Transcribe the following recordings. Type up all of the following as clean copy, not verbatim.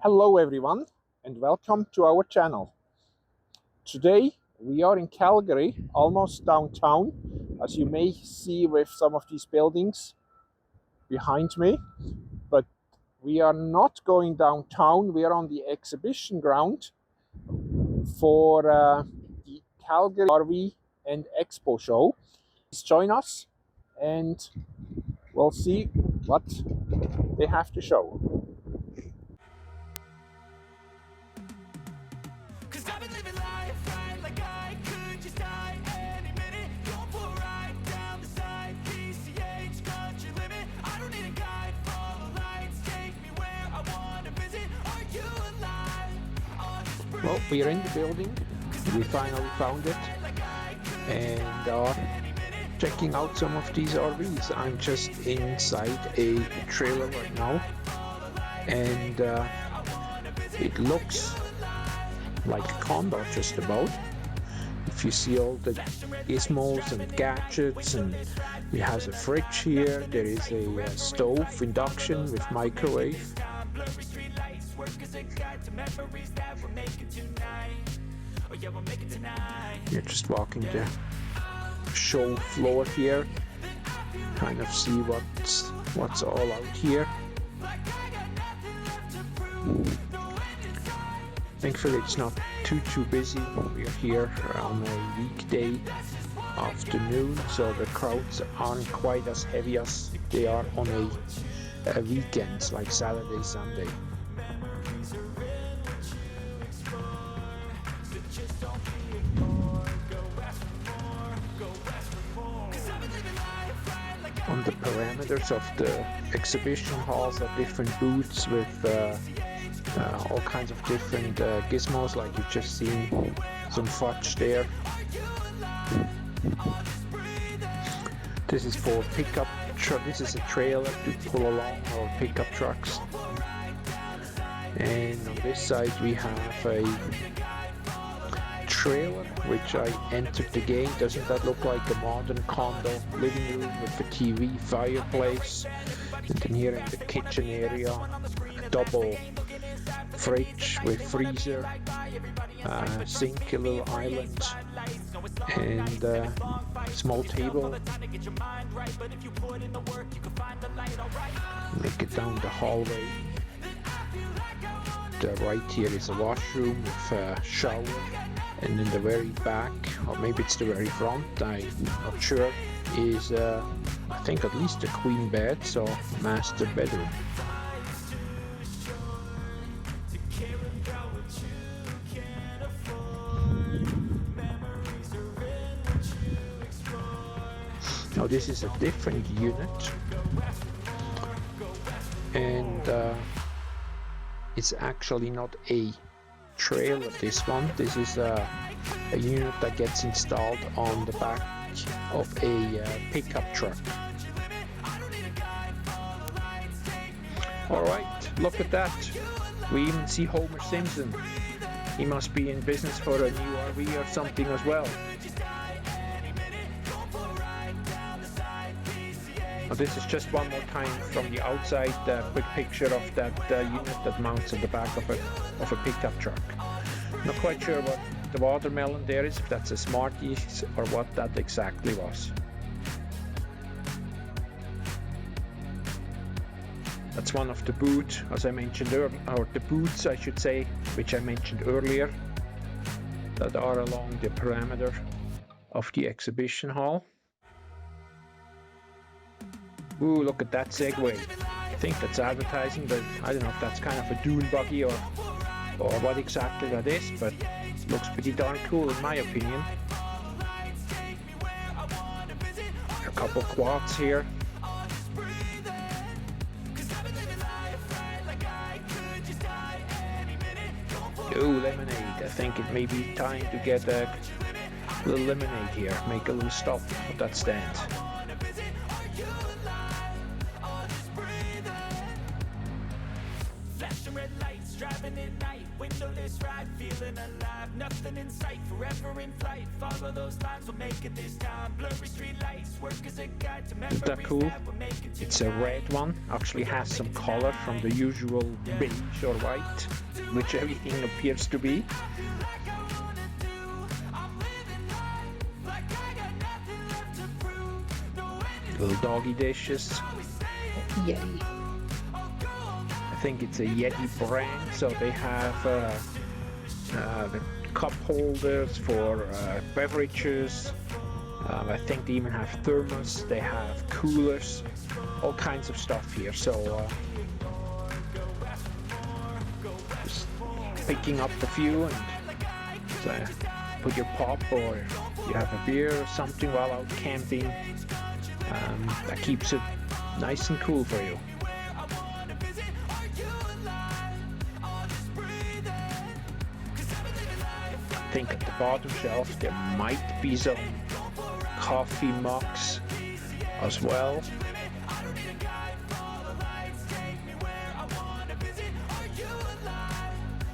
Hello everyone and welcome to our channel. Today we are in Calgary, almost downtown, as you may see with some of these buildings behind me. But we are not going downtown, we are on the exhibition ground for the Calgary RV and Expo show. Please join us and we'll see what they have to show. Well, we are in the building. We finally found it and are checking out some of these RVs. I'm just inside a trailer right now, and it looks like a condo just about. If you see all the gizmos and gadgets, and it has a fridge here, there is a stove, induction with microwave. You're just walking the show floor here, kind of see what's all out here. Thankfully it's not too busy. We're here on a weekday afternoon, so the crowds aren't quite as heavy as they are on a weekends like Saturday, Sunday. On the parameters of the exhibition halls are different booths with all kinds of different gizmos, like you've just seen some fudge there. This is for pickup truck. This is a trailer to pull along our pickup trucks. And on this side we have a trailer, which I entered the game. Doesn't that look like a modern condo living room with a TV, fireplace, and then here in the kitchen area, a double fridge with freezer, sink, a little island, and small table. Make it down the hallway. The right here is a washroom with a shower, and in the very back, or maybe it's the very front, I'm not sure, is I think at least a queen bed, so master bedroom. Now this is a different unit, and it's actually not a trailer, this one. This is a unit that gets installed on the back of a pickup truck. Alright, look at that. We even see Homer Simpson. He must be in business for a new RV or something as well. Now this is just one more time from the outside, quick picture of that unit that mounts on the back of a pickup truck. Not quite sure what the watermelon there is, if that's a Smarties or what that exactly was. That's one of the booths, as I mentioned earlier, or the booths I should say, which I mentioned earlier, that are along the perimeter of the exhibition hall. Ooh, look at that Segway. I think that's advertising, but I don't know if that's kind of a dune buggy or what exactly that is, but it looks pretty darn cool in my opinion. A couple quads here. Ooh, lemonade. I think it may be time to get a little lemonade here. Make a little stop at that stand. Flashing red lights, driving at night, windowless ride, feeling alive. Nothing in sight, forever in flight. Follow those lines, we'll make it this time. Blurry street lights, work as a guide to memories. Isn't that cool? It's a red one, actually has some color from the usual beige or white, which everything appears to be. Little doggy dishes. Yeti. I think it's a Yeti brand, so they have the cup holders for beverages. I think they even have thermos, they have coolers, all kinds of stuff here. So just picking up a few and put your pop, or you have a beer or something while out camping. That keeps it nice and cool for you. I think at the bottom shelf there might be some coffee mugs as well.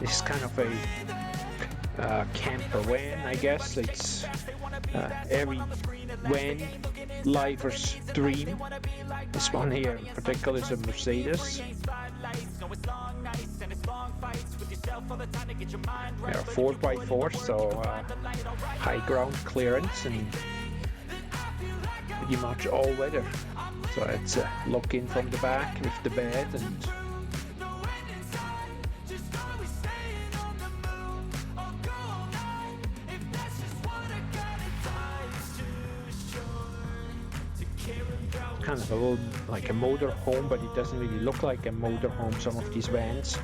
This is kind of a camper van, I guess. It's every van lifer's dream. This one here in particular is a Mercedes. They're 4x4, so high ground clearance and pretty much all weather. So it's a look in from the back with the bed, and kind of a little like a motor home, but it doesn't really look like a motor home, some of these vans.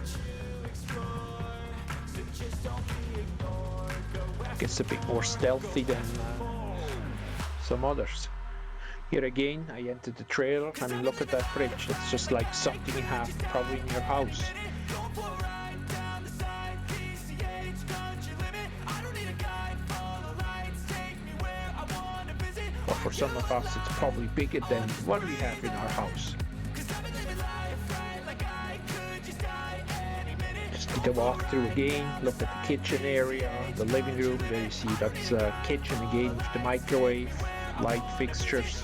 It's a bit more stealthy than some others. Here again, I entered the trailer. I mean, look at that bridge. It's just like something you have probably in your house. But for some of us, it's probably bigger than what we have in our house. Just did a walkthrough again. Look at the kitchen area, the living room. There you see that's a kitchen again with the microwave, light fixtures.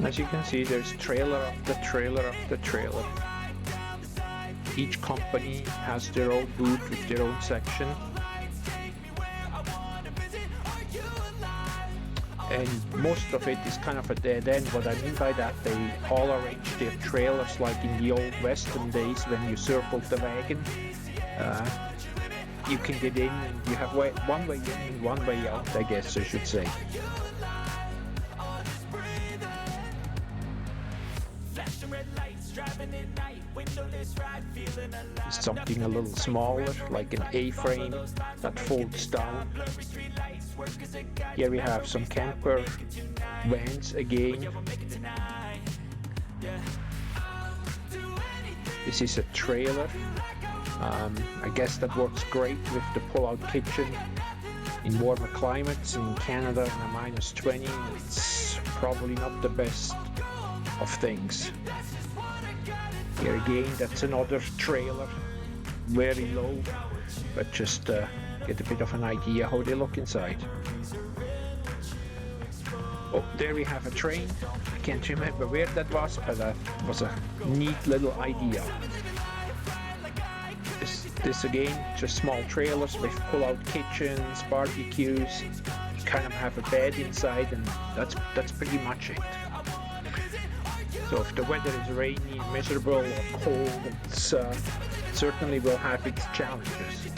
As you can see, there's trailer after trailer after trailer. Each company has their own booth with their own section. And most of it is kind of a dead end. What I mean by that, they all arrange their trailers like in the old Western days when you circled the wagon. You can get in and you have one way in and one way out, I guess I should say. Something a little smaller, like an A-frame that folds down. Here we have some camper vans again. This is a trailer. I guess that works great with the pull-out kitchen. In warmer climates, in Canada in a -20, it's probably not the best of things. Here again, that's another trailer, very low, but just get a bit of an idea how they look inside. Oh, there we have a train. I can't remember where that was, but that was a neat little idea. This again, just small trailers with pull-out kitchens, barbecues. You kind of have a bed inside, and that's pretty much it. So if the weather is rainy, miserable, or cold, it certainly will have its challenges.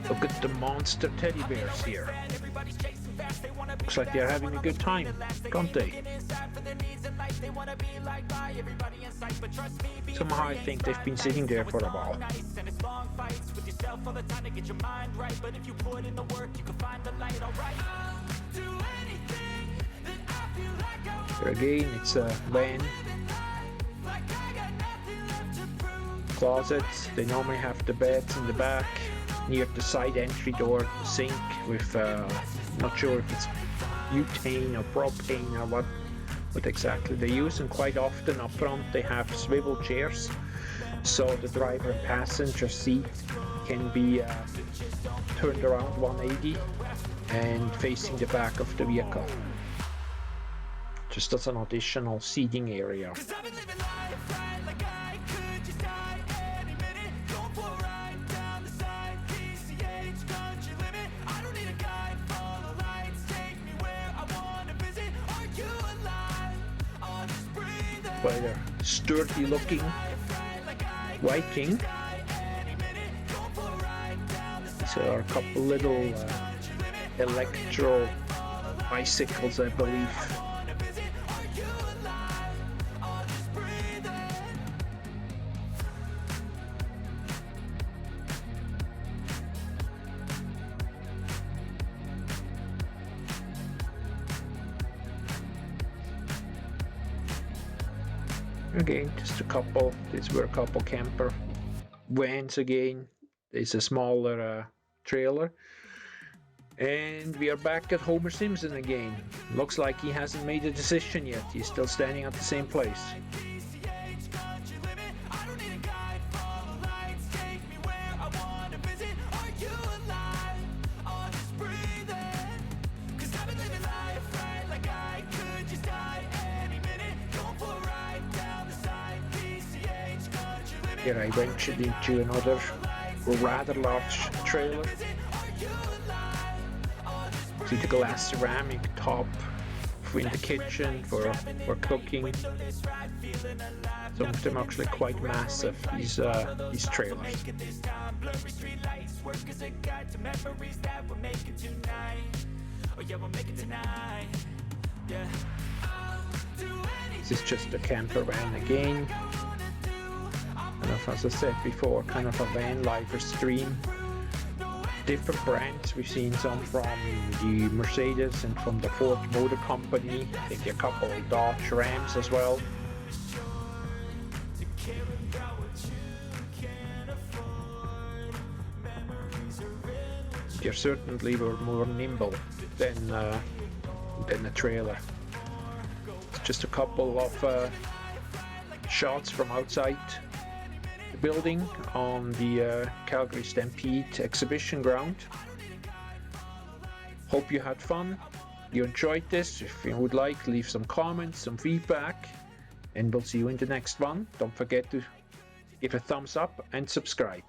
Look at the monster teddy bears here. Looks like they're having a good time, don't they? Somehow I think they've been sitting there for a while. Here again, it's a van. Closets, they normally have the beds in the back, near the side entry door, the sink with, not sure if it's butane or propane or what exactly they use, and quite often up front they have swivel chairs, so the driver and passenger seat can be turned around 180 and facing the back of the vehicle, just as an additional seating area. Quite a sturdy looking Viking. These are a couple little electro bicycles, I believe. Again, just a couple. These were a couple camper vans again. There's a smaller trailer. And we are back at Homer Simpson again. Looks like he hasn't made a decision yet. He's still standing at the same place. Here I ventured into another rather large trailer. See the glass ceramic top in the kitchen for cooking. Some of them are actually quite massive, these trailers. This is just a camper van again. As I said before, kind of a van lifer stream. Different brands. We've seen some from the Mercedes and from the Ford Motor Company. I think a couple of Dodge Rams as well. They certainly were more nimble than a trailer. It's just a couple of shots from outside the building on the Calgary Stampede exhibition ground. Hope you had fun, you enjoyed this. If you would like, leave some comments, some feedback, and we'll see you in the next one. Don't forget to give a thumbs up and subscribe.